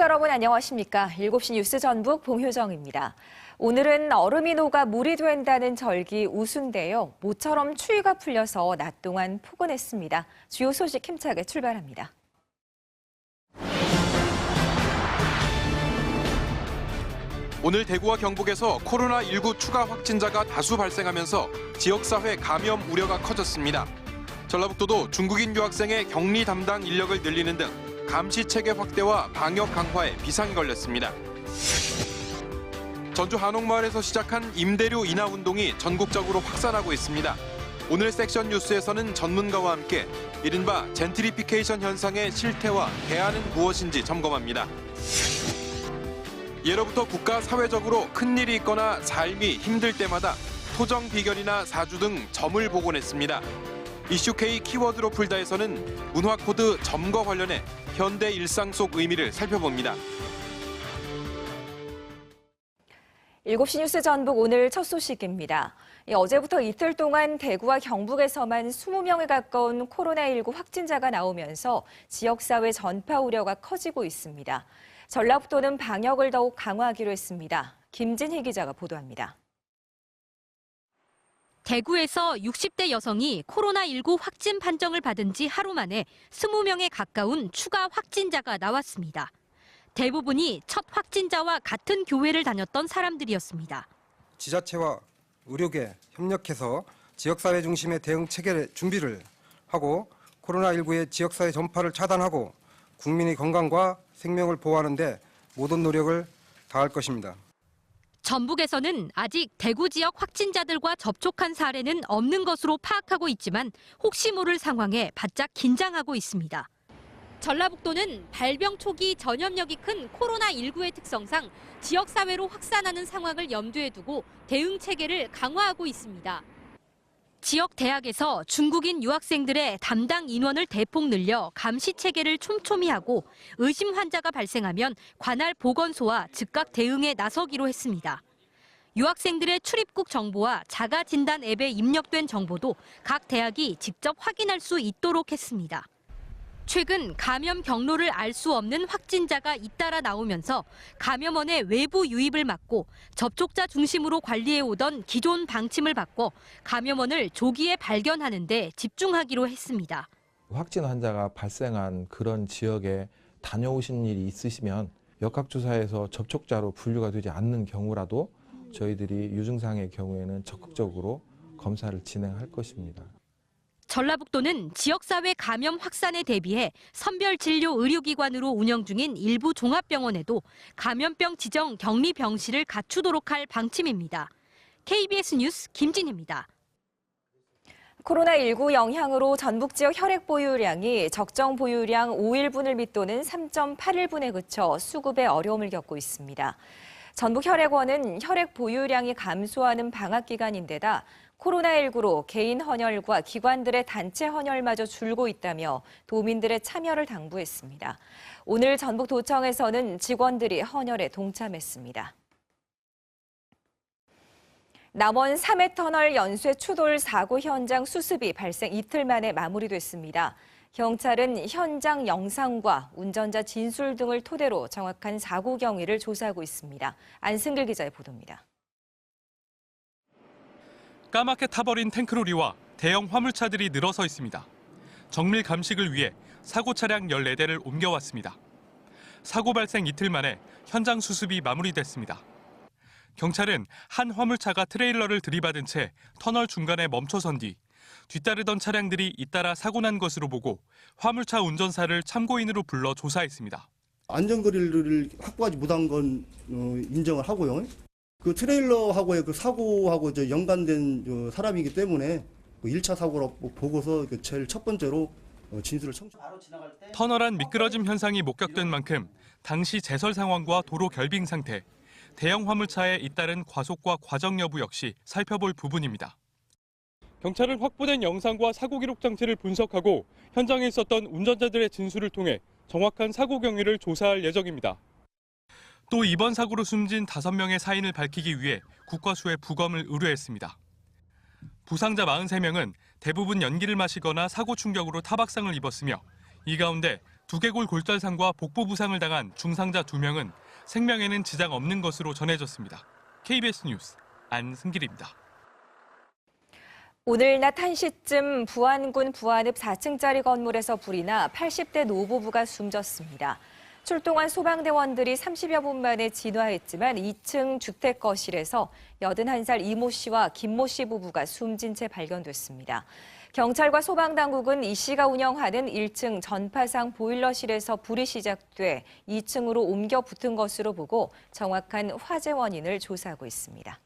시청자 여러분 안녕하십니까? 7시 뉴스 전북 봉효정입니다. 오늘은 얼음이 녹아 물이 된다는 절기 우수인데요. 모처럼 추위가 풀려서 낮 동안 포근했습니다. 주요 소식 힘차게 출발합니다. 오늘 대구와 경북에서 코로나19 추가 확진자가 다수 발생하면서 지역사회 감염 우려가 커졌습니다. 전라북도도 중국인 유학생의 격리 담당 인력을 늘리는 등 감시 체계 확대와 방역 강화에 비상이 걸렸습니다. 전주 한옥마을에서 시작한 임대료 인하 운동이 전국적으로 확산하고 있습니다. 오늘 섹션 뉴스에서는 전문가와 함께 이른바 젠트리피케이션 현상의 실태와 대안은 무엇인지 점검합니다. 예로부터 국가 사회적으로 큰일이 있거나 삶이 힘들 때마다 토정 비결이나 사주 등 점을 보곤 했습니다. 이슈 K 키워드로 풀다에서는 문화 코드 점과 관련해 현대 일상 속 의미를 살펴봅니다. 7시 뉴스 전북 오늘 첫 소식입니다. 어제부터 이틀 동안 대구와 경북에서만 20명에 가까운 코로나19 확진자가 나오면서 지역사회 전파 우려가 커지고 있습니다. 전라북도는 방역을 더욱 강화하기로 했습니다. 김진희 기자가 보도합니다. 대구에서 60대 여성이 코로나19 확진 판정을 받은 지 하루 만에 20명에 가까운 추가 확진자가 나왔습니다. 대부분이 첫 확진자와 같은 교회를 다녔던 사람들이었습니다. 지자체와 의료계 협력해서 지역사회 중심의 대응 체계 준비를 하고 코로나19의 지역사회 전파를 차단하고 국민의 건강과 생명을 보호하는 데 모든 노력을 다할 것입니다. 전북에서는 아직 대구 지역 확진자들과 접촉한 사례는 없는 것으로 파악하고 있지만 혹시 모를 상황에 바짝 긴장하고 있습니다. 전라북도는 발병 초기 전염력이 큰 코로나19의 특성상 지역사회로 확산하는 상황을 염두에 두고 대응 체계를 강화하고 있습니다. 지역 대학에서 중국인 유학생들의 담당 인원을 대폭 늘려 감시 체계를 촘촘히 하고 의심 환자가 발생하면 관할 보건소와 즉각 대응에 나서기로 했습니다. 유학생들의 출입국 정보와 자가 진단 앱에 입력된 정보도 각 대학이 직접 확인할 수 있도록 했습니다. 최근 감염 경로를 알 수 없는 확진자가 잇따라 나오면서 감염원의 외부 유입을 막고 접촉자 중심으로 관리해오던 기존 방침을 바꿔 감염원을 조기에 발견하는 데 집중하기로 했습니다. 확진 환자가 발생한 그런 지역에 다녀오신 일이 있으시면 역학조사에서 접촉자로 분류가 되지 않는 경우라도 저희들이 유증상의 경우에는 적극적으로 검사를 진행할 것입니다. 전라북도는 지역사회 감염 확산에 대비해 선별진료 의료기관으로 운영 중인 일부 종합병원에도 감염병 지정 격리 병실을 갖추도록 할 방침입니다. KBS 뉴스 김진희입니다. 코로나19 영향으로 전북 지역 혈액 보유량이 적정 보유량 5일분을 밑도는 3.81분에 그쳐 수급에 어려움을 겪고 있습니다. 전북혈액원은 혈액 보유량이 감소하는 방학 기간인데다 코로나19로 개인 헌혈과 기관들의 단체 헌혈마저 줄고 있다며 도민들의 참여를 당부했습니다. 오늘 전북도청에서는 직원들이 헌혈에 동참했습니다. 남원 3회터널 연쇄 추돌 사고 현장 수습이 발생 이틀 만에 마무리됐습니다. 경찰은 현장 영상과 운전자 진술 등을 토대로 정확한 사고 경위를 조사하고 있습니다. 안승길 기자의 보도입니다. 까맣게 타버린 탱크로리와 대형 화물차들이 늘어서 있습니다. 정밀 감식을 위해 사고 차량 14대를 옮겨왔습니다. 사고 발생 이틀 만에 현장 수습이 마무리됐습니다. 경찰은 한 화물차가 트레일러를 들이받은 채 터널 중간에 멈춰선 뒤 뒤따르던 차량들이 잇따라 사고 난 것으로 보고 화물차 운전사를 참고인으로 불러 조사했습니다. 안전거리를 확보하지 못한 건 인정을 하고요. 그 트레일러하고의 그 사고하고 연관된 사람이기 때문에 1차 사고로 보고서 제일 첫 번째로 진술을 청취합니다. 터널 안 미끄러짐 현상이 목격된 만큼 당시 제설 상황과 도로 결빙 상태, 대형 화물차에 잇따른 과속과 과정 여부 역시 살펴볼 부분입니다. 경찰은 확보된 영상과 사고 기록 장치를 분석하고 현장에 있었던 운전자들의 진술을 통해 정확한 사고 경위를 조사할 예정입니다. 또 이번 사고로 숨진 5명의 사인을 밝히기 위해 국과수에 부검을 의뢰했습니다. 부상자 43명은 대부분 연기를 마시거나 사고 충격으로 타박상을 입었으며 이 가운데 두개골 골절상과 복부 부상을 당한 중상자 2명은 생명에는 지장 없는 것으로 전해졌습니다. KBS 뉴스 안승길입니다. 오늘 낮 1시쯤 부안군 부안읍 4층짜리 건물에서 불이 나 80대 노부부가 숨졌습니다. 출동한 소방대원들이 30여 분 만에 진화했지만 2층 주택 거실에서 81살 이모 씨와 김모 씨 부부가 숨진 채 발견됐습니다. 경찰과 소방당국은 이 씨가 운영하는 1층 전파상 보일러실에서 불이 시작돼 2층으로 옮겨 붙은 것으로 보고 정확한 화재 원인을 조사하고 있습니다.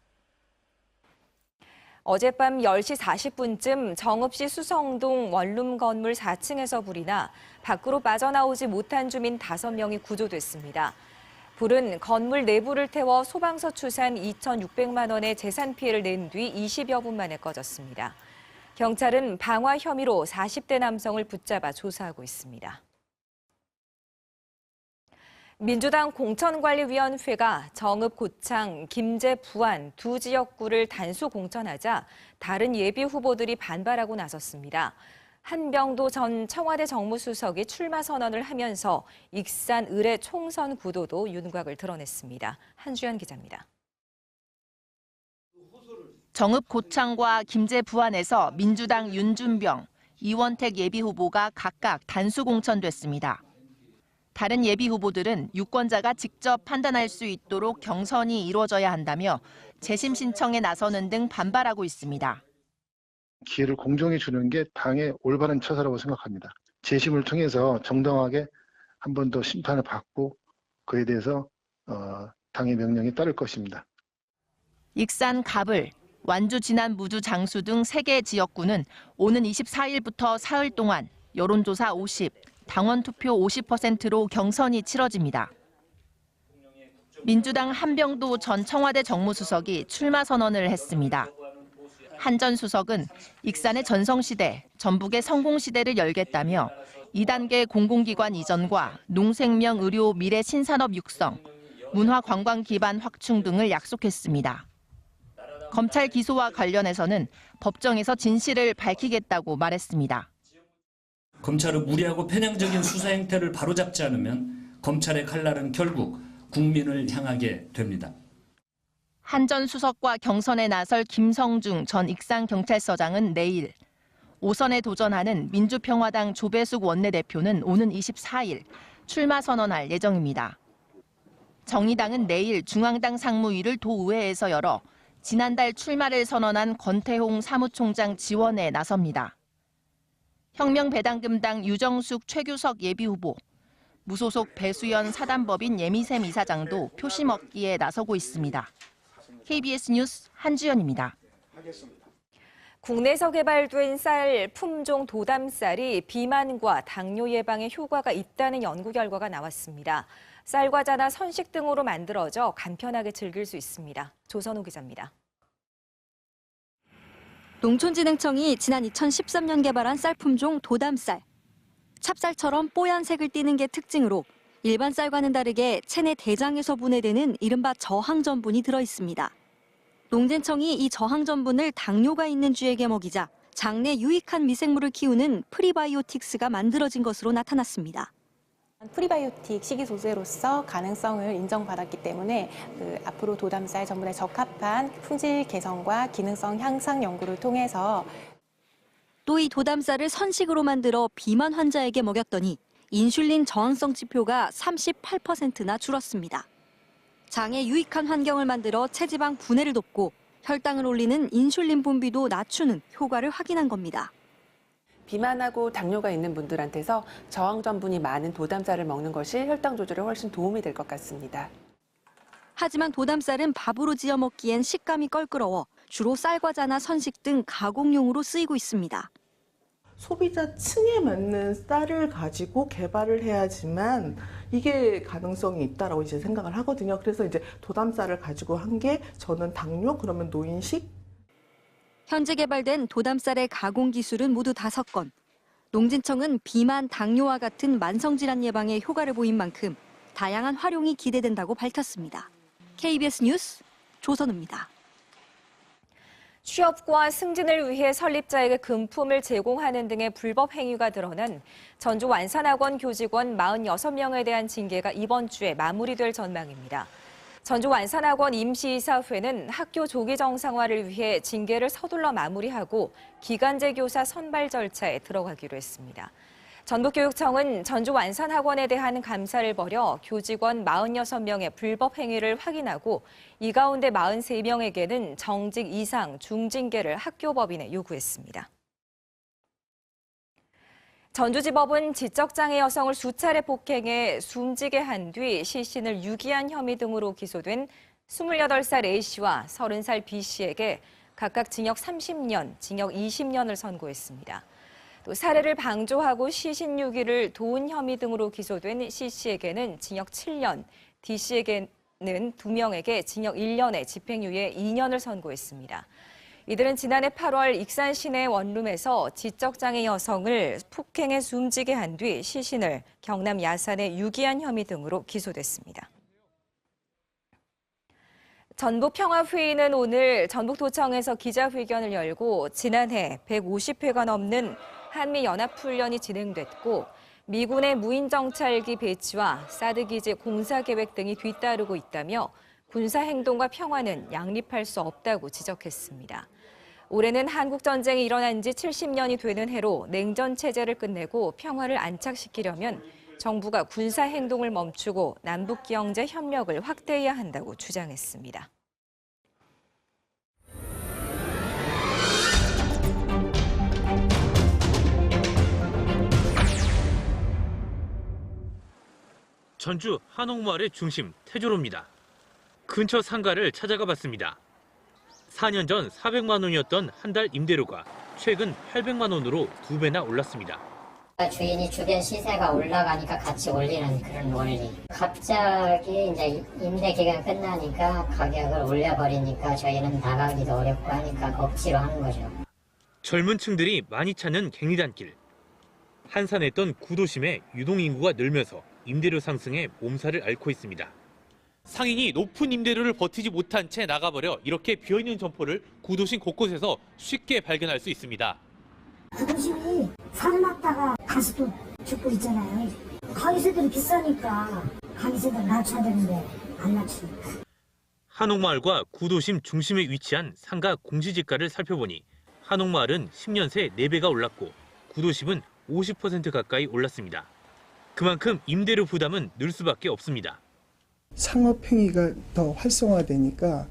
어젯밤 10시 40분쯤 정읍시 수성동 원룸 건물 4층에서 불이 나 밖으로 빠져나오지 못한 주민 5명이 구조됐습니다. 불은 건물 내부를 태워 소방서 추산 2,600만 원의 재산 피해를 낸 뒤 20여 분 만에 꺼졌습니다. 경찰은 방화 혐의로 40대 남성을 붙잡아 조사하고 있습니다. 민주당 공천관리위원회가 정읍, 고창, 김제, 부안 두 지역구를 단수 공천하자 다른 예비 후보들이 반발하고 나섰습니다. 한병도 전 청와대 정무수석이 출마 선언을 하면서 익산, 을의 총선 구도도 윤곽을 드러냈습니다. 한주연 기자입니다. 정읍, 고창과 김제, 부안에서 민주당 윤준병, 이원택 예비 후보가 각각 단수 공천됐습니다. 다른 예비 후보들은 유권자가 직접 판단할 수 있도록 경선이 이루어져야 한다며 재심 신청에 나서는 등 반발하고 있습니다. 기회를 공정히 주는 게 당의 올바른 처사라고 생각합니다. 재심을 통해서 정당하게 한 번 더 심판을 받고 그에 대해서 당의 명령에 따를 것입니다. 익산, 갑을, 완주, 진안, 무주, 장수 등 3개 지역구는 오는 24일부터 사흘 동안 여론조사 50, 당원 투표 50%로 경선이 치러집니다. 민주당 한병도 전 청와대 정무수석이 출마 선언을 했습니다. 한 전 수석은 익산의 전성시대, 전북의 성공시대를 열겠다며 2단계 공공기관 이전과 농생명, 의료, 미래 신산업 육성, 문화관광 기반 확충 등을 약속했습니다. 검찰 기소와 관련해서는 법정에서 진실을 밝히겠다고 말했습니다. 검찰은 무리하고 편향적인 수사 행태를 바로잡지 않으면 검찰의 칼날은 결국 국민을 향하게 됩니다. 한 전 수석과 경선에 나설 김성중 전 익산경찰서장은 내일, 5선에 도전하는 민주평화당 조배숙 원내대표는 오는 24일 출마 선언할 예정입니다. 정의당은 내일 중앙당 상무위를 도의회에서 열어 지난달 출마를 선언한 권태홍 사무총장 지원에 나섭니다. 혁명배당금당 유정숙 최규석 예비후보, 무소속 배수연 사단법인 예미샘 이사장도 표심 얻기에 나서고 있습니다. KBS 뉴스 한주연입니다. 국내에서 개발된 쌀 품종 도담쌀이 비만과 당뇨 예방에 효과가 있다는 연구 결과가 나왔습니다. 쌀과자나 선식 등으로 만들어져 간편하게 즐길 수 있습니다. 조선우 기자입니다. 농촌진흥청이 지난 2013년 개발한 쌀 품종 도담쌀. 찹쌀처럼 뽀얀 색을 띠는 게 특징으로 일반 쌀과는 다르게 체내 대장에서 분해되는 이른바 저항전분이 들어있습니다. 농진청이 이 저항전분을 당뇨가 있는 쥐에게 먹이자 장내 유익한 미생물을 키우는 프리바이오틱스가 만들어진 것으로 나타났습니다. 프리바이오틱 식이소재로서 가능성을 인정받았기 때문에 앞으로 도담쌀 전분에 적합한 품질 개선과 기능성 향상 연구를 통해서 또 이 도담쌀을 선식으로 만들어 비만 환자에게 먹였더니 인슐린 저항성 지표가 38%나 줄었습니다. 장에 유익한 환경을 만들어 체지방 분해를 돕고 혈당을 올리는 인슐린 분비도 낮추는 효과를 확인한 겁니다. 비만하고 당뇨가 있는 분들한테서 저항전분이 많은 도담쌀을 먹는 것이 혈당 조절에 훨씬 도움이 될 것 같습니다. 하지만 도담쌀은 밥으로 지어 먹기엔 식감이 껄끄러워 주로 쌀과자나 선식 등 가공용으로 쓰이고 있습니다. 소비자층에 맞는 쌀을 가지고 개발을 해야지만 이게 가능성이 있다라고 이제 생각을 하거든요. 그래서 이제 도담쌀을 가지고 한 게 저는 당뇨 그러면 노인식. 현재 개발된 도담쌀의 가공 기술은 모두 5건. 농진청은 비만, 당뇨와 같은 만성질환 예방에 효과를 보인 만큼 다양한 활용이 기대된다고 밝혔습니다. KBS 뉴스 조선우입니다. 취업과 승진을 위해 설립자에게 금품을 제공하는 등의 불법 행위가 드러난 전주 완산학원 교직원 46명에 대한 징계가 이번 주에 마무리될 전망입니다. 전주 완산학원 임시이사회는 학교 조기 정상화를 위해 징계를 서둘러 마무리하고 기간제 교사 선발 절차에 들어가기로 했습니다. 전북교육청은 전주 완산학원에 대한 감사를 벌여 교직원 46명의 불법 행위를 확인하고 이 가운데 43명에게는 정직 이상 중징계를 학교법인에 요구했습니다. 전주지법은 지적장애 여성을 수차례 폭행해 숨지게 한 뒤 시신을 유기한 혐의 등으로 기소된 28살 A씨와 30살 B씨에게 각각 징역 30년, 징역 20년을 선고했습니다. 또 사례를 방조하고 시신 유기를 도운 혐의 등으로 기소된 C씨에게는 징역 7년, D씨에게는 2명에게 징역 1년에 집행유예 2년을 선고했습니다. 이들은 지난해 8월 익산 시내 원룸에서 지적장애 여성을 폭행해 숨지게 한 뒤 시신을 경남 야산에 유기한 혐의 등으로 기소됐습니다. 전북평화회의는 오늘 전북도청에서 기자회견을 열고 지난해 150회가 넘는 한미연합훈련이 진행됐고 미군의 무인정찰기 배치와 사드기지 공사계획 등이 뒤따르고 있다며 군사행동과 평화는 양립할 수 없다고 지적했습니다. 올해는 한국전쟁이 일어난 지 70년이 되는 해로 냉전체제를 끝내고 평화를 안착시키려면 정부가 군사행동을 멈추고 남북경제 협력을 확대해야 한다고 주장했습니다. 전주 한옥마을의 중심 태조로입니다. 근처 상가를 찾아가 봤습니다. 4년 전 400만 원이었던 한 달 임대료가 최근 800만 원으로 2배나 올랐습니다. 주인이 주변 시세가 올라가니까 같이 올리는 그런 원리. 갑자기 이제 임대 기간 끝나니까 가격을 올려버리니까 저희는 나가기도 어렵고 하니까 억지로 하는 거죠. 젊은 층들이 많이 찾는 갱리단길. 한산했던 구도심에 유동인구가 늘면서 임대료 상승에 몸살을 앓고 있습니다. 상인이 높은 임대료를 버티지 못한 채 나가버려 이렇게 비어있는 점포를 구도심 곳곳에서 쉽게 발견할 수 있습니다. 구도심이 살났다가 다시 또 죽고 있잖아요. 관세들이 비싸니까 관세들 낮춰야 되는데 안 낮추니까. 한옥마을과 구도심 중심에 위치한 상가 공시지가를 살펴보니 한옥마을은 10년 새 4배가 올랐고 구도심은 50% 가까이 올랐습니다. 그만큼 임대료 부담은 늘 수밖에 없습니다. 상업행위가 더 활성화되니까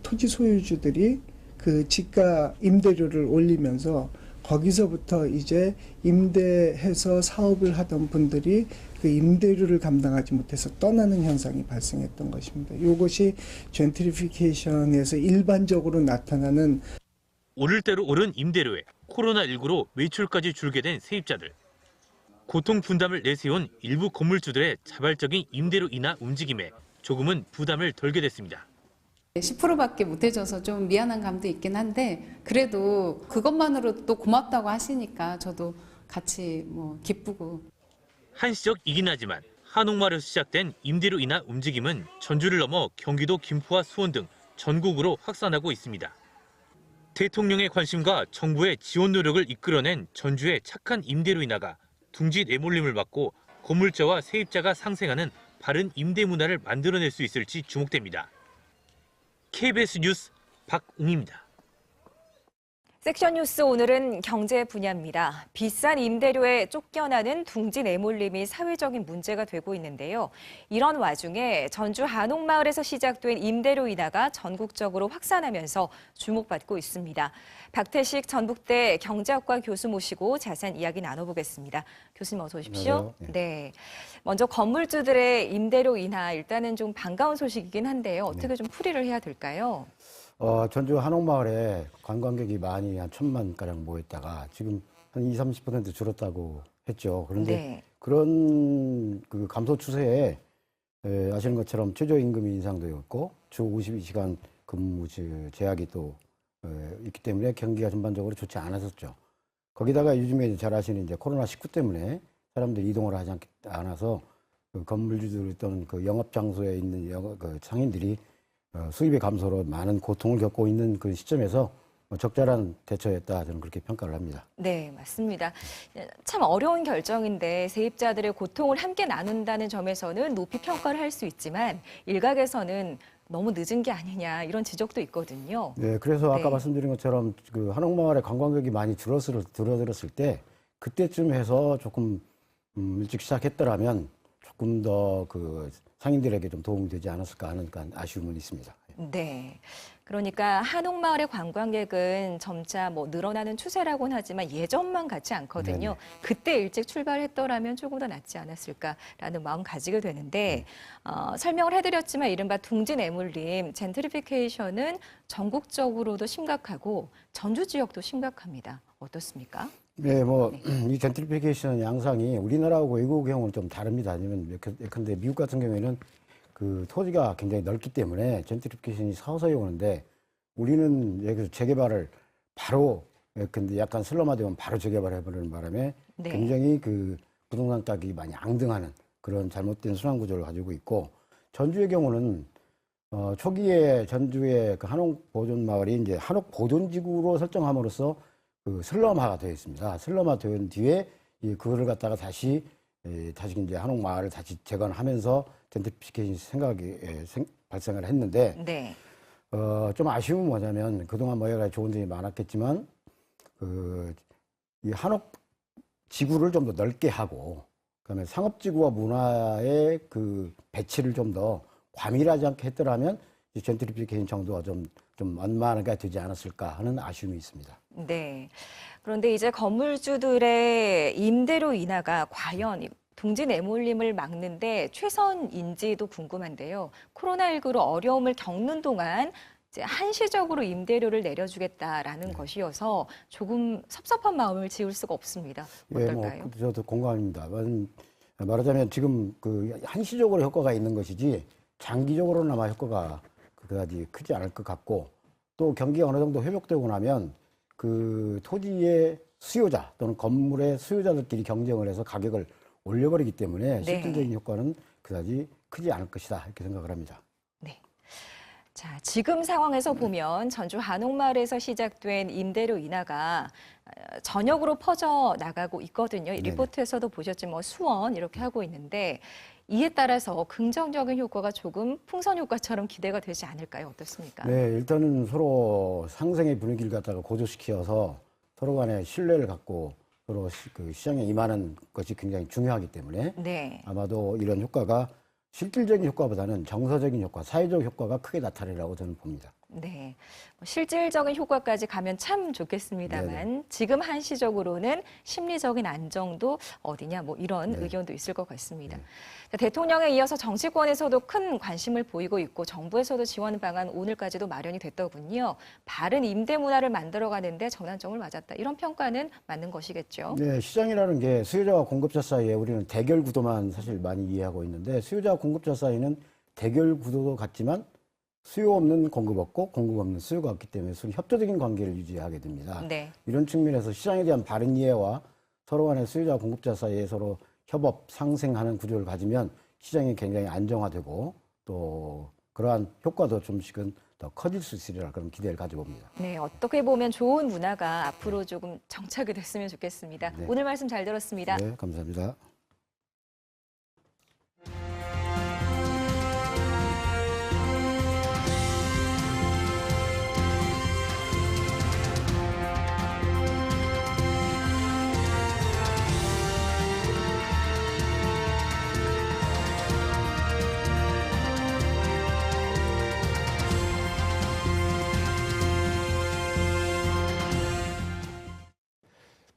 토지 소유주들이 그 지가 임대료를 올리면서 거기서부터 이제 임대해서 사업을 하던 분들이 그 임대료를 감당하지 못해서 떠나는 현상이 발생했던 것입니다. 이것이 젠트리피케이션에서 일반적으로 나타나는 오를 대로 오른 임대료에 코로나19로 매출까지 줄게 된 세입자들. 고통 분담을 내세운 일부 건물주들의 자발적인 임대료 인하 움직임에 조금은 부담을 덜게 됐습니다. 10%밖에 못 해줘서 좀 미안한 감도 있긴 한데 그래도 그것만으로도 또 고맙다고 하시니까 저도 같이 기쁘고. 한시적이긴 하지만 한옥마을에서 시작된 임대료 인하 움직임은 전주를 넘어 경기도 김포와 수원 등 전국으로 확산하고 있습니다. 대통령의 관심과 정부의 지원 노력을 이끌어낸 전주의 착한 임대료 인하가 둥지 내몰림을 막고 건물주와 세입자가 상생하는 바른 임대 문화를 만들어낼 수 있을지 주목됩니다. KBS 뉴스 박웅입니다. 섹션 뉴스 오늘은 경제 분야입니다. 비싼 임대료에 쫓겨나는 둥지 내몰림이 사회적인 문제가 되고 있는데요. 이런 와중에 전주 한옥마을에서 시작된 임대료 인하가 전국적으로 확산하면서 주목받고 있습니다. 박태식 전북대 경제학과 교수 모시고 자세한 이야기 나눠보겠습니다. 교수님 어서 오십시오. 네. 먼저 건물주들의 임대료 인하 일단은 좀 반가운 소식이긴 한데요. 어떻게 좀 풀이를 해야 될까요? 전주 한옥마을에 관광객이 많이 한 1,000만 가량 모였다가 지금 한 20-30% 줄었다고 했죠. 그런데 그런 그 감소 추세에 아시는 것처럼 최저임금 인상도 있고 주 52시간 근무 제약이 또 있기 때문에 경기가 전반적으로 좋지 않았었죠. 거기다가 요즘에 잘 아시는 이제 코로나19 때문에 사람들이 이동을 하지 않아서 그 건물주들 또는 그 영업 장소에 있는 그 상인들이 수입의 감소로 많은 고통을 겪고 있는 그 시점에서 적절한 대처였다 저는 그렇게 평가를 합니다. 네, 맞습니다. 참 어려운 결정인데 세입자들의 고통을 함께 나눈다는 점에서는 높이 평가를 할 수 있지만 일각에서는 너무 늦은 게 아니냐 이런 지적도 있거든요. 네, 그래서 아까 네. 말씀드린 것처럼 그 한옥마을에 관광객이 많이 줄어들었을 때 그때쯤 해서 조금 일찍 시작했더라면 조금 더 그 상인들에게 좀 도움이 되지 않았을까 하는 아쉬움은 있습니다. 네. 그러니까 한옥마을의 관광객은 점차 뭐 늘어나는 추세라고는 하지만 예전만 같지 않거든요. 네네. 그때 일찍 출발했더라면 조금 더 낫지 않았을까라는 마음 가지게 되는데 설명을 해드렸지만 이른바 둥지내물림 젠트리피케이션은 전국적으로도 심각하고 전주 지역도 심각합니다. 어떻습니까? 네, 이 젠트리피케이션 양상이 우리나라하고 외국의 경우는 좀 다릅니다. 아니면 예컨대 미국 같은 경우에는 그 토지가 굉장히 넓기 때문에 젠트리피케이션이 서서히 오는데 우리는 여기서 재개발을 바로 근데 약간 슬럼화되면 바로 재개발해버리는 바람에 네. 굉장히 그 부동산 가격이 많이 앙등하는 그런 잘못된 순환 구조를 가지고 있고 전주의 경우는 초기에 전주의 그 한옥 보존 마을이 이제 한옥 보존 지구로 설정함으로써 그 슬럼화가 되어 있습니다. 슬럼화 된 뒤에 그거를 갖다가 다시 이제 한옥 마을을 다시 재건하면서 젠트리피케이션 생각이 발생을 했는데 네. 좀 아쉬움은 뭐냐면 그동안 여러 가지 좋은 점이 많았겠지만 이 한옥 지구를 좀 더 넓게 하고 그다음에 상업지구와 문화의 그 배치를 좀 더 과밀하지 않게 했더라면 이 젠트리피케이션 정도가 좀 완만하게 되지 않았을까 하는 아쉬움이 있습니다. 네. 그런데 이제 건물주들의 임대료 인하가 과연 둥지 내몰림을 막는데 최선인지도 궁금한데요. 코로나19로 어려움을 겪는 동안 이제 한시적으로 임대료를 내려주겠다라는 것이어서 조금 섭섭한 마음을 지울 수가 없습니다. 어떨까요? 저도 공감합니다. 말하자면 지금 그 한시적으로 효과가 있는 것이지 장기적으로는 아마 효과가 그다지 크지 않을 것 같고 또 경기가 어느 정도 회복되고 나면 그 토지의 수요자 또는 건물의 수요자들끼리 경쟁을 해서 가격을 올려버리기 때문에 실질적인 효과는 그다지 크지 않을 것이다 이렇게 생각을 합니다. 네. 자, 지금 상황에서 보면 전주 한옥마을에서 시작된 임대료 인하가 전역으로 퍼져 나가고 있거든요. 이 리포트에서도 보셨지만 수원 이렇게 하고 있는데 이에 따라서 긍정적인 효과가 조금 풍선 효과처럼 기대가 되지 않을까요? 어떻습니까? 네, 일단은 서로 상생의 분위기를 갖다가 고조시켜서 서로 간에 신뢰를 갖고 서로 그 시장에 임하는 것이 굉장히 중요하기 때문에 네. 아마도 이런 효과가 실질적인 효과보다는 정서적인 효과, 사회적 효과가 크게 나타내리라고 저는 봅니다. 네, 실질적인 효과까지 가면 참 좋겠습니다만 지금 한시적으로는 심리적인 안정도 어디냐 뭐 이런 의견도 있을 것 같습니다. 자, 대통령에 이어서 정치권에서도 큰 관심을 보이고 있고 정부에서도 지원 방안 오늘까지도 마련이 됐더군요. 바른 임대 문화를 만들어가는데 전환점을 맞았다. 이런 평가는 맞는 것이겠죠. 네, 시장이라는 게 수요자와 공급자 사이에 우리는 대결 구도만 사실 많이 이해하고 있는데 수요자와 공급자 사이는 대결 구도도 같지만 수요 없는 공급 없고 공급 없는 수요가 없기 때문에 서로 협조적인 관계를 유지하게 됩니다. 네. 이런 측면에서 시장에 대한 바른 이해와 서로 간의 수요자와 공급자 사이에 서로 협업, 상생하는 구조를 가지면 시장이 굉장히 안정화되고 또 그러한 효과도 좀씩은 더 커질 수 있으리라 그런 기대를 가지고 봅니다. 네, 어떻게 보면 좋은 문화가 앞으로 조금 정착이 됐으면 좋겠습니다. 네. 오늘 말씀 잘 들었습니다. 네, 감사합니다.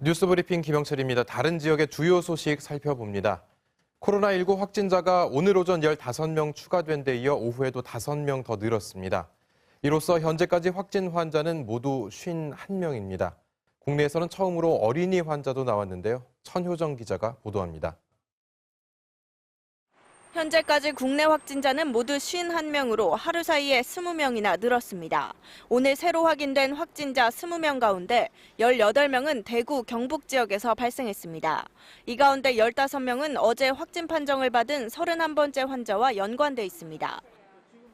뉴스브리핑 김영철입니다. 다른 지역의 주요 소식 살펴봅니다. 코로나19 확진자가 오늘 오전 15명 추가된 데 이어 오후에도 5명 더 늘었습니다. 이로써 현재까지 확진 환자는 모두 51명입니다. 국내에서는 처음으로 어린이 환자도 나왔는데요. 천효정 기자가 보도합니다. 현재까지 국내 확진자는 모두 51명으로 하루 사이에 20명이나 늘었습니다. 오늘 새로 확인된 확진자 20명 가운데 18명은 대구, 경북 지역에서 발생했습니다. 이 가운데 15명은 어제 확진 판정을 받은 31번째 환자와 연관돼 있습니다.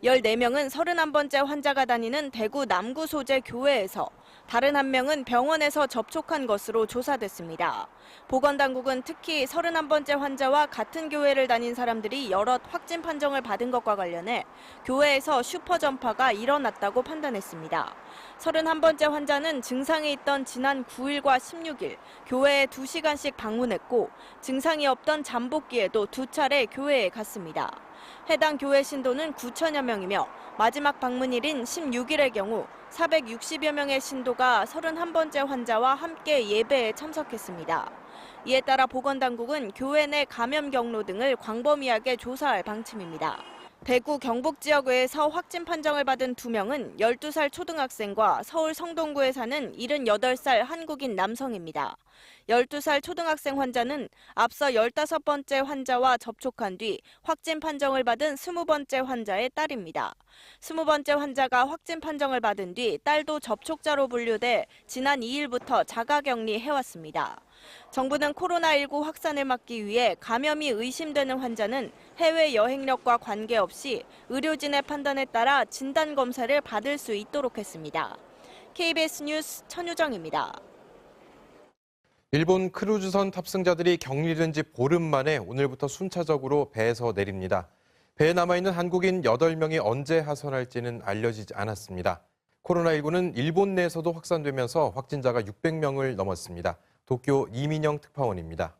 14명은 31번째 환자가 다니는 대구 남구 소재 교회에서, 다른 1명은 병원에서 접촉한 것으로 조사됐습니다. 보건당국은 특히 31번째 환자와 같은 교회를 다닌 사람들이 여럿 확진 판정을 받은 것과 관련해 교회에서 슈퍼 전파가 일어났다고 판단했습니다. 31번째 환자는 증상이 있던 지난 9일과 16일 교회에 2시간씩 방문했고, 증상이 없던 잠복기에도 2차례 교회에 갔습니다. 해당 교회 신도는 9천여 명이며 마지막 방문일인 16일의 경우 460여 명의 신도가 31번째 환자와 함께 예배에 참석했습니다. 이에 따라 보건당국은 교회 내 감염 경로 등을 광범위하게 조사할 방침입니다. 대구 경북 지역 외에서 확진 판정을 받은 2명은 12살 초등학생과 서울 성동구에 사는 78살 한국인 남성입니다. 12살 초등학생 환자는 앞서 15번째 환자와 접촉한 뒤 확진 판정을 받은 20번째 환자의 딸입니다. 20번째 환자가 확진 판정을 받은 뒤 딸도 접촉자로 분류돼 지난 2일부터 자가격리해왔습니다. 정부는 코로나19 확산을 막기 위해 감염이 의심되는 환자는 해외 여행력과 관계없이 의료진의 판단에 따라 진단검사를 받을 수 있도록 했습니다. KBS 뉴스 천유정입니다. 일본 크루즈선 탑승자들이 격리된 지 보름 만에 오늘부터 순차적으로 배에서 내립니다. 배에 남아있는 한국인 8명이 언제 하선할지는 알려지지 않았습니다. 코로나19는 일본 내에서도 확산되면서 확진자가 600명을 넘었습니다. 도쿄 이민영 특파원입니다.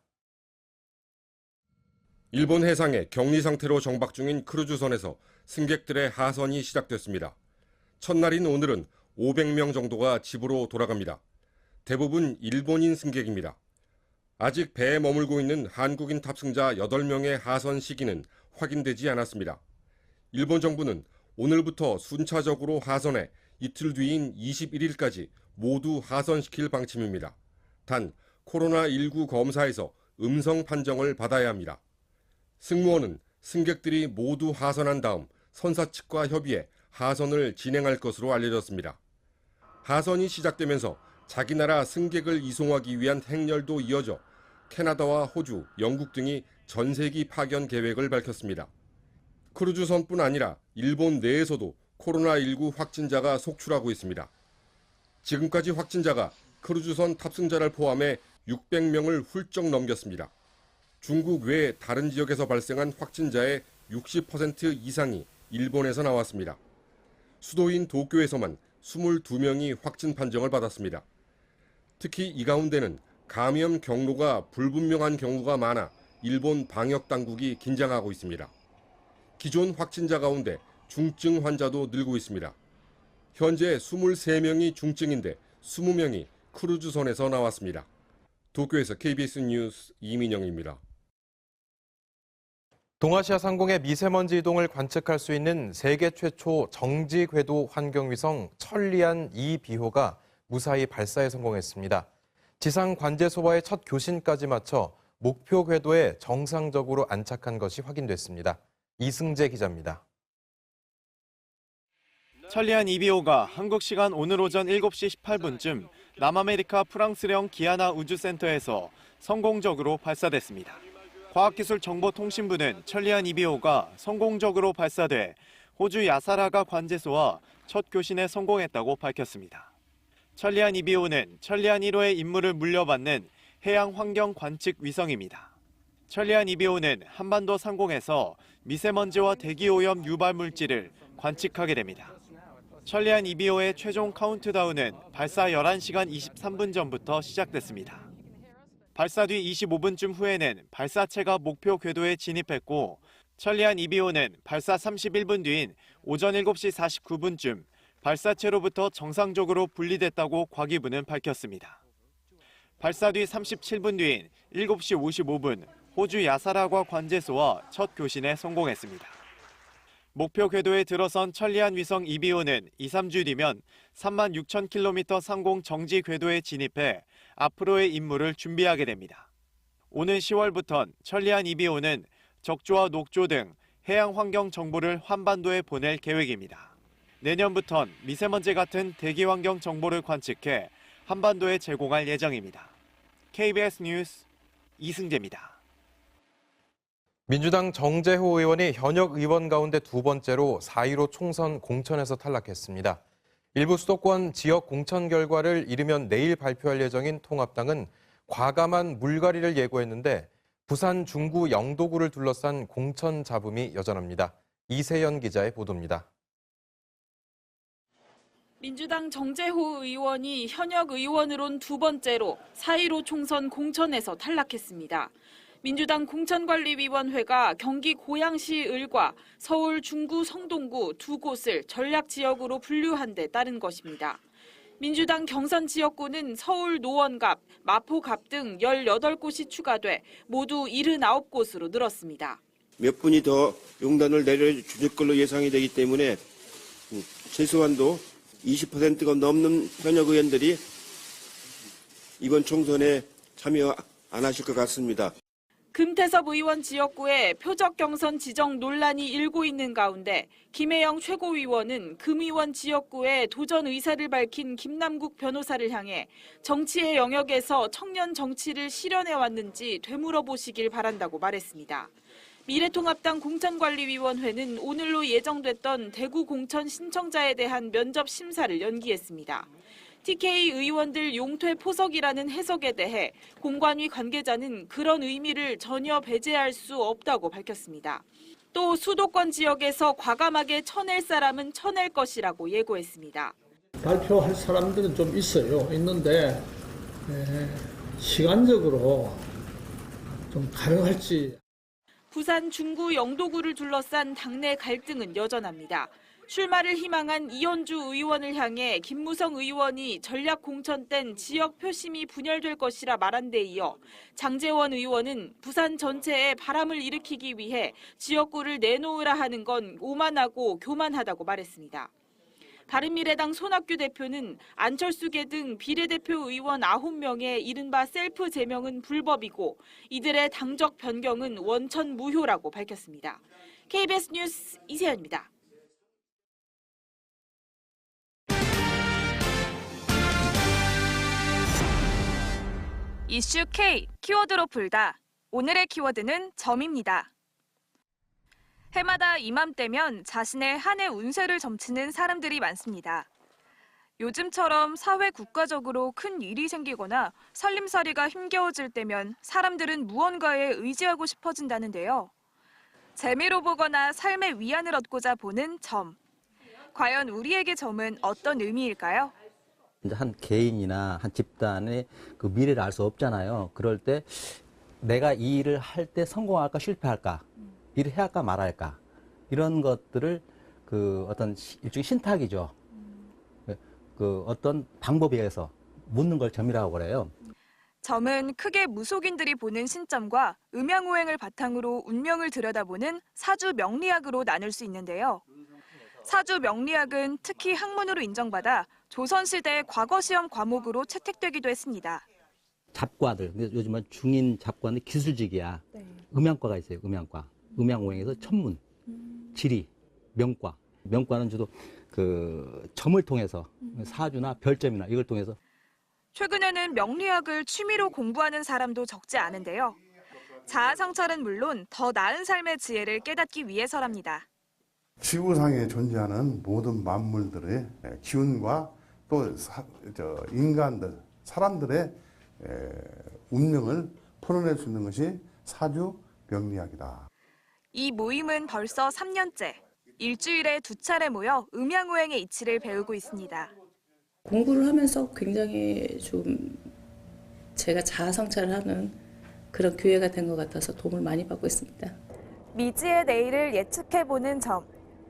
일본 해상에 격리 상태로 정박 중인 크루즈선에서 승객들의 하선이 시작됐습니다. 첫날인 오늘은 500명 정도가 집으로 돌아갑니다. 대부분 일본인 승객입니다. 아직 배에 머물고 있는 한국인 탑승자 8명의 하선 시기는 확인되지 않았습니다. 일본 정부는 오늘부터 순차적으로 하선해 이틀 뒤인 21일까지 모두 하선시킬 방침입니다. 단 코로나19 검사에서 음성 판정을 받아야 합니다. 승무원은 승객들이 모두 하선한 다음 선사 측과 협의해 하선을 진행할 것으로 알려졌습니다. 하선이 시작되면서 자기 나라 승객을 이송하기 위한 행렬도 이어져 캐나다와 호주, 영국 등이 전세기 파견 계획을 밝혔습니다. 크루즈선뿐 아니라 일본 내에서도 코로나19 확진자가 속출하고 있습니다. 지금까지 확진자가 크루즈선 탑승자를 포함해 600명을 훌쩍 넘겼습니다. 중국 외 다른 지역에서 발생한 확진자의 60% 이상이 일본에서 나왔습니다. 수도인 도쿄에서만 22명이 확진 판정을 받았습니다. 특히 이 가운데는 감염 경로가 불분명한 경우가 많아 일본 방역 당국이 긴장하고 있습니다. 기존 확진자 가운데 중증 환자도 늘고 있습니다. 현재 23명이 중증인데 20명이 크루즈선에서 나왔습니다. 도쿄에서 KBS 뉴스 이민영입니다. 동아시아 상공의 미세먼지 이동을 관측할 수 있는 세계 최초 정지 궤도 환경위성 천리안 2비호가 무사히 발사에 성공했습니다. 지상 관제소와의 첫 교신까지 마쳐 목표 궤도에 정상적으로 안착한 것이 확인됐습니다. 이승재 기자입니다. 천리안 2비호가 한국 시간 오늘 오전 7시 18분쯤 남아메리카 프랑스령 기아나 우주센터에서 성공적으로 발사됐습니다. 과학기술정보통신부는 천리안 2비호가 성공적으로 발사돼 호주 야사라가 관제소와 첫 교신에 성공했다고 밝혔습니다. 천리안 2비호는 천리안 1호의 임무를 물려받는 해양환경 관측 위성입니다. 천리안 2비호는 한반도 상공에서 미세먼지와 대기오염 유발 물질을 관측하게 됩니다. 천리안 2비호의 최종 카운트다운은 발사 11시간 23분 전부터 시작됐습니다. 발사 뒤 25분쯤 후에는 발사체가 목표 궤도에 진입했고, 천리안 2비호는 발사 31분 뒤인 오전 7시 49분쯤 발사체로부터 정상적으로 분리됐다고 과기부는 밝혔습니다. 발사 뒤 37분 뒤인 7시 55분 호주 야사라과 관제소와 첫 교신에 성공했습니다. 목표 궤도에 들어선 천리안 위성 2비호는 2-3주 뒤면 36,000km 상공 정지 궤도에 진입해 앞으로의 임무를 준비하게 됩니다. 오는 10월부턴 천리안 2비호는 적조와 녹조 등 해양 환경 정보를 한반도에 보낼 계획입니다. 내년부턴 미세먼지 같은 대기 환경 정보를 관측해 한반도에 제공할 예정입니다. KBS 뉴스 이승재입니다. 민주당 정재호 의원이 현역 의원 가운데 두 번째로 4.15 총선 공천에서 탈락했습니다. 일부 수도권 지역 공천 결과를 이르면 내일 발표할 예정인 통합당은 과감한 물갈이를 예고했는데 부산 중구 영도구를 둘러싼 공천 잡음이 여전합니다. 이세연 기자의 보도입니다. 민주당 정재호 의원이 현역 의원으론 두 번째로 4.15 총선 공천에서 탈락했습니다. 민주당 공천관리위원회가 경기 고양시 을과 서울 중구 성동구 두 곳을 전략지역으로 분류한 데 따른 것입니다. 민주당 경선 지역구는 서울 노원갑, 마포갑 등 18곳이 추가돼 모두 79곳으로 늘었습니다. 몇 분이 더 용단을 내려줄 걸로 예상이 되기 때문에 최소한도 20%가 넘는 현역 의원들이 이번 총선에 참여 안 하실 것 같습니다. 금태섭 의원 지역구에 표적 경선 지정 논란이 일고 있는 가운데 김혜영 최고위원은 금의원 지역구에 도전 의사를 밝힌 김남국 변호사를 향해 정치의 영역에서 청년 정치를 실현해왔는지 되물어보시길 바란다고 말했습니다. 미래통합당 공천관리위원회는 오늘로 예정됐던 대구 공천 신청자에 대한 면접 심사를 연기했습니다. TK 의원들 용퇴 포석이라는 해석에 대해 공관위 관계자는 그런 의미를 전혀 배제할 수 없다고 밝혔습니다. 또 수도권 지역에서 과감하게 쳐낼 사람은 쳐낼 것이라고 예고했습니다. 발표할 사람들은 좀 있어요. 있는데 시간적으로 좀 가능할지. 부산 중구 영도구를 둘러싼 당내 갈등은 여전합니다. 출마를 희망한 이현주 의원을 향해 김무성 의원이 전략 공천 땐 지역 표심이 분열될 것이라 말한 데 이어 장제원 의원은 부산 전체에 바람을 일으키기 위해 지역구를 내놓으라 하는 건 오만하고 교만하다고 말했습니다. 바른미래당 손학규 대표는 안철수계 등 비례대표 의원 9명의 이른바 셀프 제명은 불법이고 이들의 당적 변경은 원천 무효라고 밝혔습니다. KBS 뉴스 이세연입니다. 이슈 K 키워드로 풀다. 오늘의 키워드는 점입니다. 해마다 이맘때면 자신의 한 해 운세를 점치는 사람들이 많습니다. 요즘처럼 사회 국가적으로 큰 일이 생기거나 살림살이가 힘겨워질 때면 사람들은 무언가에 의지하고 싶어진다는데요. 재미로 보거나 삶의 위안을 얻고자 보는 점. 과연 우리에게 점은 어떤 의미일까요? 한 개인이나 한 집단의 그 미래를 알 수 없잖아요. 그럴 때 내가 이 일을 할 때 성공할까 실패할까, 일을 해야 할까 말할까, 이런 것들을 그 어떤 일종의 신탁이죠. 그 어떤 방법에 의해서 묻는 걸 점이라고 그래요. 점은 크게 무속인들이 보는 신점과 음양오행을 바탕으로 운명을 들여다보는 사주 명리학으로 나눌 수 있는데요. 사주 명리학은 특히 학문으로 인정받아 조선시대 과거시험 과목으로 채택되기도 했습니다. 잡과들, 요즘은 중인 잡과는 기술직이야. 네. 음양과가 있어요, 음양과. 음양오행에서 천문, 지리, 명과. 명과는 주로 그 점을 통해서 사주나 별점이나 이걸 통해서. 최근에는 명리학을 취미로 공부하는 사람도 적지 않은데요. 자아성찰은 물론 더 나은 삶의 지혜를 깨닫기 위해서랍니다. 지구상에 존재하는 모든 만물들의 기운과 또 인간들, 사람들의 운명을 풀어낼 수 있는 것이 사주 명리학이다. 이 모임은 벌써 3년째. 일주일에 2차례 모여 음양오행의 이치를 배우고 있습니다. 공부를 하면서 굉장히 좀 제가 자아성찰을 하는 그런 기회가 된 것 같아서 도움을 많이 받고 있습니다. 미지의 내일을 예측해보는 점.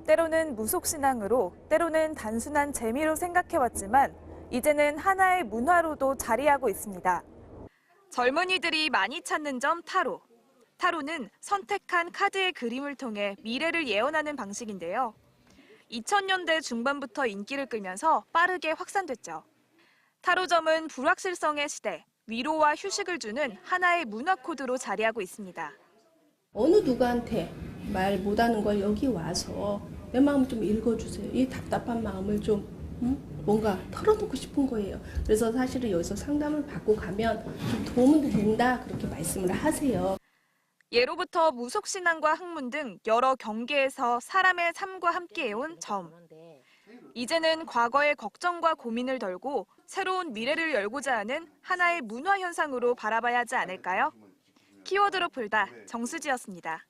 때로는 무속신앙으로, 때로는 단순한 재미로 생각해왔지만 이제는 하나의 문화로도 자리하고 있습니다. 젊은이들이 많이 찾는 점 타로. 타로는 선택한 카드의 그림을 통해 미래를 예언하는 방식인데요. 2000년대 중반부터 인기를 끌면서 빠르게 확산됐죠. 타로점은 불확실성의 시대, 위로와 휴식을 주는 하나의 문화 코드로 자리하고 있습니다. 어느 누구한테 말 못하는 걸 여기 와서 내 마음을 좀 읽어주세요. 이 답답한 마음을 좀 뭔가 털어놓고 싶은 거예요. 그래서 사실은 여기서 상담을 받고 가면 좀 도움은 된다 그렇게 말씀을 하세요. 예로부터 무속신앙과 학문 등 여러 경계에서 사람의 삶과 함께해온 점. 이제는 과거의 걱정과 고민을 덜고 새로운 미래를 열고자 하는 하나의 문화 현상으로 바라봐야 하지 않을까요? 키워드로 풀다 정수지였습니다.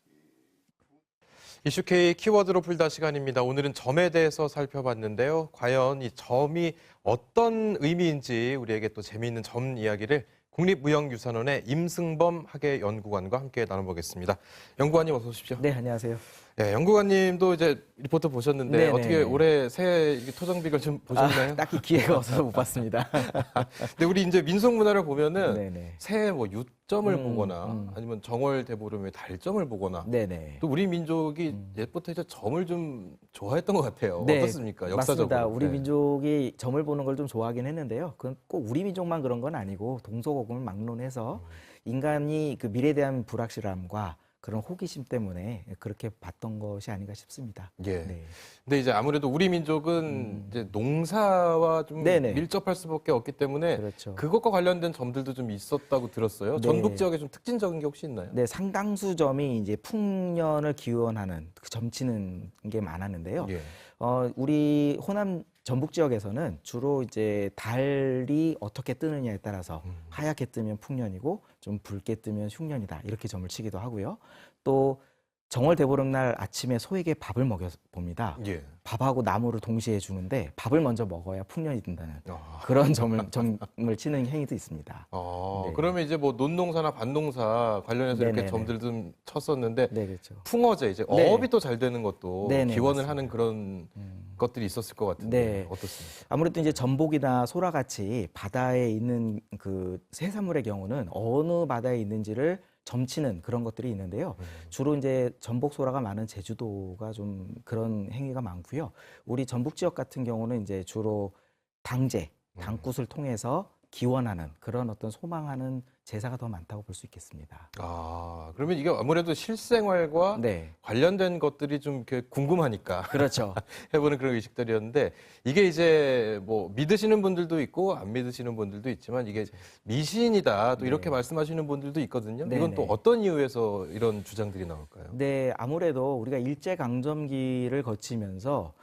이슈K 키워드로 풀다 시간입니다. 오늘은 점에 대해서 살펴봤는데요. 과연 이 점이 어떤 의미인지 우리에게 또 재미있는 점 이야기를 국립무형유산원의 임승범 학예연구관과 함께 나눠보겠습니다. 연구관님 어서 오십시오. 네, 안녕하세요. 네, 연구관님도 이제 리포트 보셨는데 네네. 어떻게 올해 새해 토정비걸 좀 보셨나요? 딱히 기회가 없어서 못 봤습니다. 근데 우리 이제 민속문화를 보면은 네네. 새해 뭐 유점을 보거나 아니면 정월대보름에 달점을 보거나 네네. 또 우리 민족이 옛부터 이제 점을 좀 좋아했던 것 같아요. 네, 어떻습니까? 역사적으로. 맞습니다. 우리 네. 민족이 점을 보는 걸 좀 좋아하긴 했는데요. 그건 꼭 우리 민족만 그런 건 아니고 동서고금을 막론해서 인간이 그 미래에 대한 불확실함과 그런 호기심 때문에 그렇게 봤던 것이 아닌가 싶습니다. 예. 네. 근데 이제 아무래도 우리 민족은 이제 농사와 좀 네네. 밀접할 수밖에 없기 때문에 그렇죠. 그것과 관련된 점들도 좀 있었다고 들었어요. 네. 전북 지역에 좀 특징적인 게 혹시 있나요? 네, 상당수 점이 이제 풍년을 기원하는 그 점치는 게 많았는데요. 예. 우리 호남 전북 지역에서는 주로 이제 달이 어떻게 뜨느냐에 따라서 하얗게 뜨면 풍년이고 좀 붉게 뜨면 흉년이다 이렇게 점을 치기도 하고요. 또 정월 대보름 날 아침에 소에게 밥을 먹여 봅니다. 예. 밥하고 나무를 동시에 주는데 밥을 먼저 먹어야 풍년이 든다는 그런 점을 치는 행위도 있습니다. 네. 그러면 이제 뭐 논농사나 밭농사 관련해서 이렇게 네네네. 점들 좀 쳤었는데 네, 그렇죠. 풍어제 이제 네. 어업이 또 잘 되는 것도 네네, 기원을 맞습니다. 하는 그런 것들이 있었을 것 같은데 네. 어떻습니까? 아무래도 이제 전복이나 소라 같이 바다에 있는 그 해산물의 경우는 어느 바다에 있는지를 점치는 그런 것들이 있는데요. 주로 이제 전복 소라가 많은 제주도가 좀 그런 행위가 많고요. 우리 전북 지역 같은 경우는 이제 주로 당제, 당굿을 통해서 기원하는 그런 어떤 소망하는 제사가 더 많다고 볼 수 있겠습니다. 그러면 이게 아무래도 실생활과 네. 관련된 것들이 좀 이렇게 궁금하니까 그렇죠. 해보는 그런 의식들이었는데 이게 이제 뭐 믿으시는 분들도 있고 안 믿으시는 분들도 있지만 이게 미신이다 또 이렇게 말씀하시는 분들도 있거든요. 네네. 이건 또 어떤 이유에서 이런 주장들이 나올까요? 네, 아무래도 우리가 일제강점기를 거치면서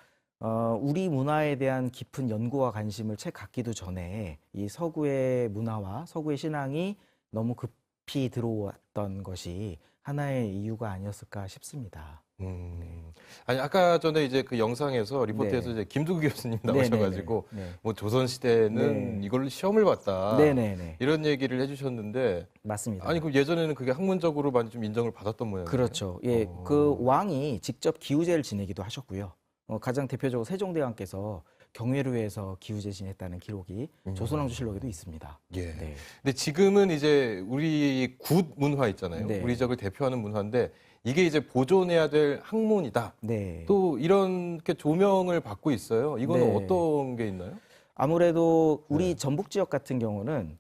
우리 문화에 대한 깊은 연구와 관심을 채 갖기도 전에 이 서구의 문화와 서구의 신앙이 너무 급히 들어왔던 것이 하나의 이유가 아니었을까 싶습니다. 아니 아까 전에 이제 그 영상에서 리포트에서 네. 이제 김두구 교수님 네네네. 나오셔가지고 네. 뭐 조선 시대는 네. 이걸로 시험을 봤다 네네네. 이런 얘기를 해주셨는데 맞습니다. 아니 그럼 예전에는 그게 학문적으로 많이 좀 인정을 받았던 모양이에요. 그렇죠. 예, 그 왕이 직접 기우제를 지내기도 하셨고요. 가장 대표적으로 세종대왕께서 경회루에서 기우제 지냈다는 기록이 조선왕조실록에도 있습니다. 예. 네. 근데 지금은 이제 우리 굿 문화 있잖아요. 네. 우리 지역을 대표하는 문화인데 이게 이제 보존해야 될 학문이다. 네. 또 이렇게 조명을 받고 있어요. 이거는 네. 어떤 게 있나요? 아무래도 우리 전북 지역 같은 경우는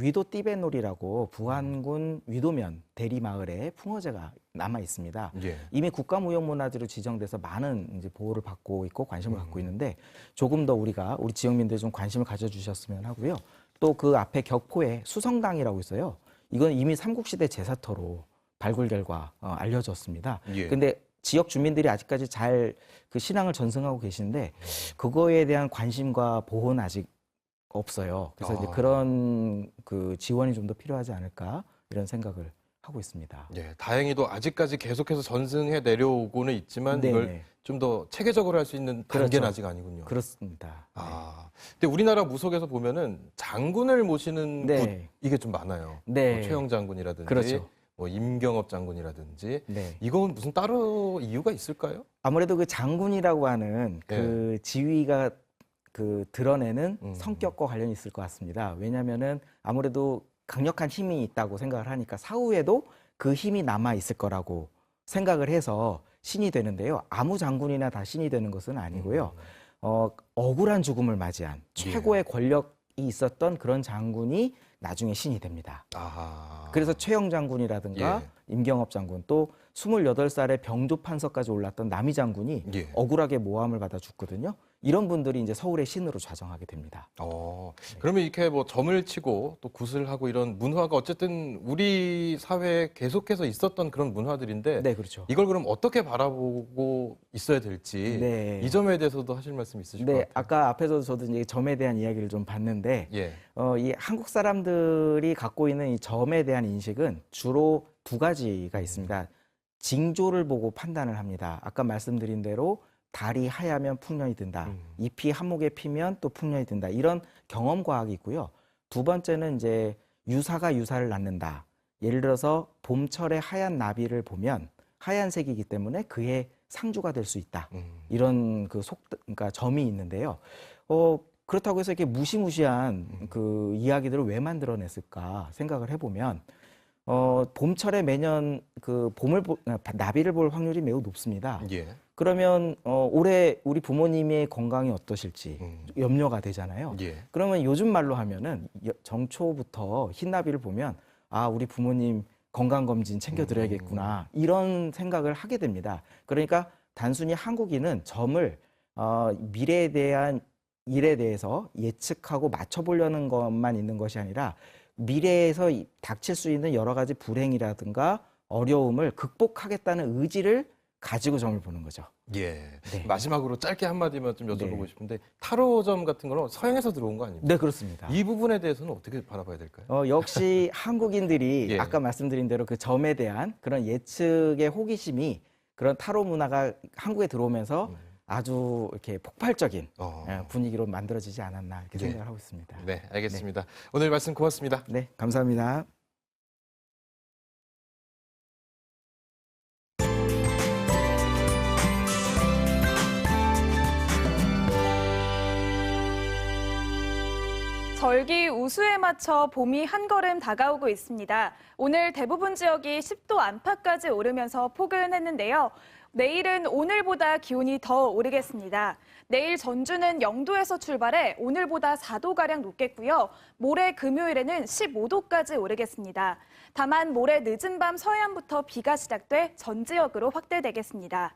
위도 띠배놀이라고 부안군 위도면 대리마을에 풍어제가 남아 있습니다. 예. 이미 국가무형문화재로 지정돼서 많은 이제 보호를 받고 있고 관심을 갖고 있는데 조금 더 우리 지역민들 좀 관심을 가져주셨으면 하고요. 또 그 앞에 격포에 수성당이라고 있어요. 이건 이미 삼국시대 제사터로 발굴 결과 알려졌습니다. 예. 근데 지역 주민들이 아직까지 잘 그 신앙을 전승하고 계신데 그거에 대한 관심과 보호는 아직 없어요. 그래서 이제 그런 그 지원이 좀 더 필요하지 않을까 이런 생각을 하고 있습니다. 예, 다행히도 아직까지 계속해서 전승해 내려오고는 있지만 네네. 이걸 좀 더 체계적으로 할 수 있는 단계는 그렇죠. 아직 아니군요. 그렇습니다. 근데 우리나라 무속에서 보면은 장군을 모시는 네. 굿 이게 좀 많아요. 네. 뭐 최영 장군이라든지 그렇죠. 뭐 임경업 장군이라든지 네. 이건 무슨 따로 이유가 있을까요? 아무래도 그 장군이라고 하는 그 지위가 그 드러내는 성격과 관련이 있을 것 같습니다. 왜냐하면은 아무래도 강력한 힘이 있다고 생각을 하니까 사후에도 그 힘이 남아 있을 거라고 생각을 해서 신이 되는데요. 아무 장군이나 다 신이 되는 것은 아니고요. 억울한 죽음을 맞이한 최고의 권력이 있었던 그런 장군이 나중에 신이 됩니다. 그래서 최영 장군이라든가 임경업 장군 또 28살에 병조 판서까지 올랐던 남이 장군이 억울하게 모함을 받아 죽거든요. 이런 분들이 이제 서울의 신으로 좌정하게 됩니다. 그러면 이렇게 뭐 점을 치고 또 굿을 하고 이런 문화가 어쨌든 우리 사회에 계속해서 있었던 그런 문화들인데 네, 그렇죠. 이걸 그럼 어떻게 바라보고 있어야 될지 네. 이 점에 대해서도 하실 말씀 있으실 것 네, 같아요. 아까 앞에서 저도 이제 점에 대한 이야기를 좀 봤는데 예. 이 한국 사람들이 갖고 있는 이 점에 대한 인식은 주로 두 가지가 있습니다. 징조를 보고 판단을 합니다. 아까 말씀드린 대로 달이 하얗면 풍년이 든다. 잎이 한목에 피면 또 풍년이 든다. 이런 경험 과학이 있고요. 두 번째는 이제 유사가 유사를 낳는다. 예를 들어서 봄철에 하얀 나비를 보면 하얀색이기 때문에 그의 상주가 될 수 있다. 이런 그러니까 점이 있는데요. 그렇다고 해서 이렇게 무시무시한 그 이야기들을 왜 만들어냈을까 생각을 해보면 봄철에 매년 그 나비를 볼 확률이 매우 높습니다. 예. 그러면 올해 우리 부모님의 건강이 어떠실지 염려가 되잖아요. 예. 그러면 요즘 말로 하면은 정초부터 흰나비를 보면 아, 우리 부모님 건강검진 챙겨드려야겠구나 이런 생각을 하게 됩니다. 그러니까 단순히 한국인은 점을 미래에 대한 일에 대해서 예측하고 맞춰보려는 것만 있는 것이 아니라 미래에서 닥칠 수 있는 여러 가지 불행이라든가 어려움을 극복하겠다는 의지를 가지고 점을 보는 거죠. 예. 네. 마지막으로 짧게 한마디만 좀 여쭤보고 네. 싶은데 타로점 같은 거는 서양에서 들어온 거 아닙니까? 네, 그렇습니다. 이 부분에 대해서는 어떻게 바라봐야 될까요? 역시 한국인들이 예. 아까 말씀드린 대로 그 점에 대한 그런 예측의 호기심이 그런 타로 문화가 한국에 들어오면서 아주 이렇게 폭발적인 분위기로 만들어지지 않았나 이렇게 네. 생각을 하고 있습니다. 네, 알겠습니다. 오늘 말씀 고맙습니다. 네, 감사합니다. 절기 우수에 맞춰 봄이 한 걸음 다가오고 있습니다. 오늘 대부분 지역이 10도 안팎까지 오르면서 포근했는데요. 내일은 오늘보다 기온이 더 오르겠습니다. 내일 전주는 0도에서 출발해 오늘보다 4도가량 높겠고요. 모레 금요일에는 15도까지 오르겠습니다. 다만 모레 늦은 밤 서해안부터 비가 시작돼 전 지역으로 확대되겠습니다.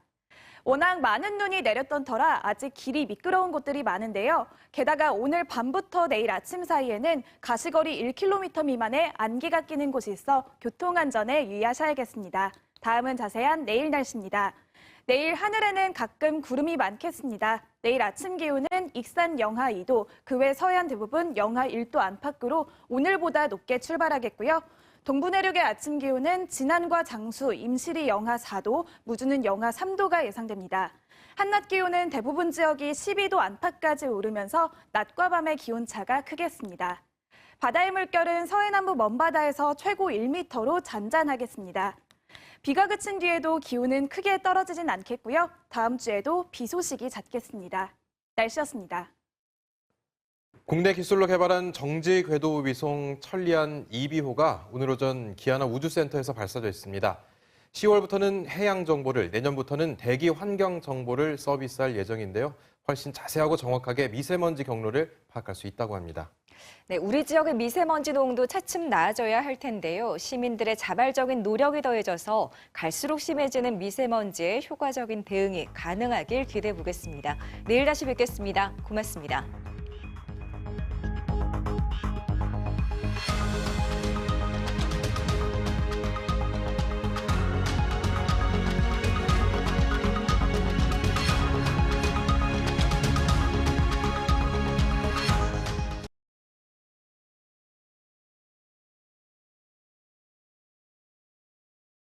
워낙 많은 눈이 내렸던 터라 아직 길이 미끄러운 곳들이 많은데요. 게다가 오늘 밤부터 내일 아침 사이에는 가시거리 1km 미만의 안개가 끼는 곳이 있어 교통안전에 유의하셔야겠습니다. 다음은 자세한 내일 날씨입니다. 내일 하늘에는 가끔 구름이 많겠습니다. 내일 아침 기온은 익산 영하 2도, 그 외 서해안 대부분 영하 1도 안팎으로 오늘보다 높게 출발하겠고요. 동부 내륙의 아침 기온은 진안과 장수, 임실이 영하 4도, 무주는 영하 3도가 예상됩니다. 한낮 기온은 대부분 지역이 12도 안팎까지 오르면서 낮과 밤의 기온차가 크겠습니다. 바다의 물결은 서해남부 먼바다에서 최고 1m로 잔잔하겠습니다. 비가 그친 뒤에도 기온은 크게 떨어지진 않겠고요. 다음 주에도 비 소식이 잦겠습니다. 날씨였습니다. 국내 기술로 개발한 정지 궤도 위성 천리안 2비호가 오늘 오전 기아나 우주센터에서 발사됐습니다. 10월부터는 해양 정보를, 내년부터는 대기 환경 정보를 서비스할 예정인데요. 훨씬 자세하고 정확하게 미세먼지 경로를 파악할 수 있다고 합니다. 네, 우리 지역의 미세먼지 농도 차츰 나아져야 할 텐데요. 시민들의 자발적인 노력이 더해져서 갈수록 심해지는 미세먼지에 효과적인 대응이 가능하길 기대해 보겠습니다. 내일 다시 뵙겠습니다. 고맙습니다.